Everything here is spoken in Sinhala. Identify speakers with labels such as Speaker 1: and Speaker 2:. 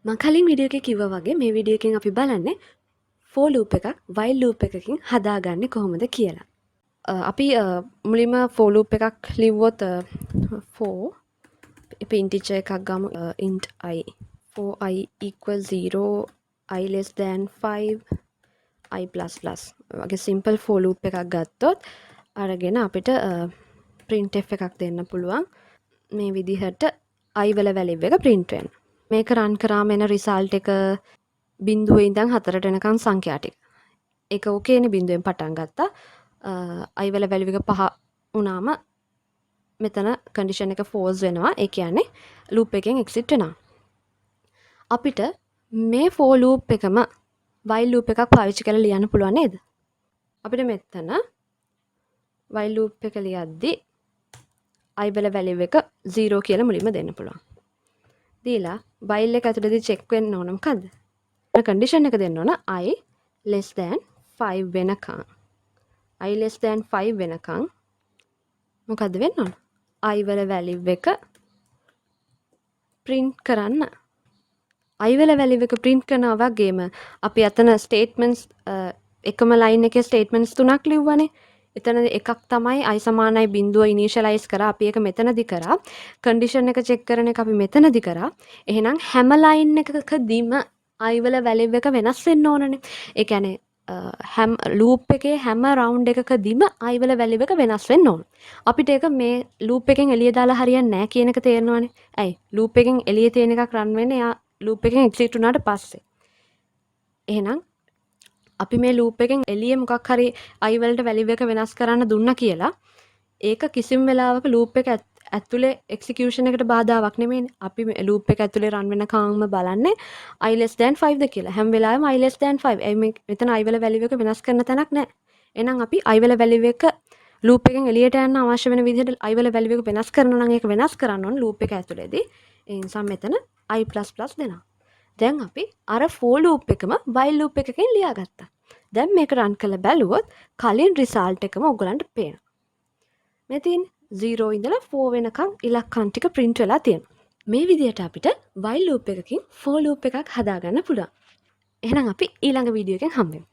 Speaker 1: මම කලින් වීඩියෝ එකේ කිව්වා වගේ මේ වීඩියෝ එකෙන් අපි බලන්නේ for loop එකක් while loop එකකින් හදාගන්නේ කොහොමද කියලා. අපි මුලින්ම for loop එකක් ලිව්වොත් for අපි integer එකක් ගමු int I for I equals 0 I less than 5 I plus plus වගේ simple for loop එකක් ගත්තොත් අරගෙන අපිට printf එකක් දෙන්න පුළුවන් මේ විදිහට I වල value එක print වෙන. මේක රන් කරාම එන රිසල්ට් එක බිඳුවේ ඉඳන් 4ට එනකන් සංඛ්‍යා ටික. ඒක ඕකේනේ බිඳුවෙන් පටන් ගත්තා. I වල value එක 5 වුණාම මෙතන condition එක false වෙනවා. ඒ කියන්නේ loop එකෙන් exit වෙනවා. අපිට මේ for loop එකම while loop එකක් පාවිච්චි කරලා ලියන්න පුළුවන් නේද? අපිට මෙතන while loop එක ලියද්දි I වල value එක 0 කියලා මුලින්ම දෙන්න පුළුවන්. දීලා while එක ඇතුළතදී check වෙන්න ඕන මොකද්ද? condition එක දෙන්න ඕන I less than 5 වෙනකන්. I less than 5 වෙනකන් මොකද්ද වෙන්න ඕන? I වල value එක print කරන්න. I වල value එක print කරනවා වගේම අපි අතන statements එකම line එකේ statements 3ක් ලිව්වනේ. එතන එකක් තමයි I සමානයි බිඳුව initialize කරා. අපි ඒක මෙතනදි කරා. condition එක check කරන එක අපි මෙතනදි කරා. එහෙනම් හැම line එකකදීම I වල value එක වෙනස් වෙන්න ඕනනේ. ඒ කියන්නේ හැම loop එකේ හැම round එකකදීම I වල value එක වෙනස් වෙන්න ඕන. අපිට ඒක මේ loop එකෙන් එළිය දාලා හරියන්නේ නැහැ කියන එක තේරෙනවනේ. ඇයි? loop එකෙන් එළිය තියෙන එකක් run වෙන්නේ යා loop එකෙන් exit වුණාට පස්සේ. එහෙනම් අපි මේ loop එකෙන් එළිය මොකක් හරි I වලට value එක වෙනස් කරන්න දුන්නා කියලා ඒක කිසිම වෙලාවක loop එක ඇතුලේ execution එකට බාධාවක් නෙමෙයිනේ. අපි මේ loop එක ඇතුලේ run වෙනකම්ම බලන්නේ I less than 5ද කියලා. හැම වෙලාවෙම I less than 5. එයි මෙතන I වල value එක වෙනස් කරන තැනක් නැහැ. එහෙනම් අපි I වල value එක loop එකෙන් එළියට යන්න අවශ්‍ය වෙන විදිහට I වල value එක වෙනස් කරනවා නම් ඒක වෙනස් කරන්න ඕන loop එක ඇතුලේදී. ඒ නිසා මෙතන I++ දෙනවා. දැන් අපි අර for loop එකම while loop එකකින් ලියාගත්තා. දැන් මේක run කරලා බැලුවොත් කලින් result එකම ඔයගලන්ට පේනවා. මේ තියෙන්නේ 0 ඉඳලා 4 වෙනකන් ඉලක්කම් ටික print වෙලා තියෙනවා. මේ විදිහට අපිට while loop එකකින් for loop එකක් හදාගන්න පුළුවන්. එහෙනම් අපි ඊළඟ වීඩියෝ එකෙන් හම්බෙමු.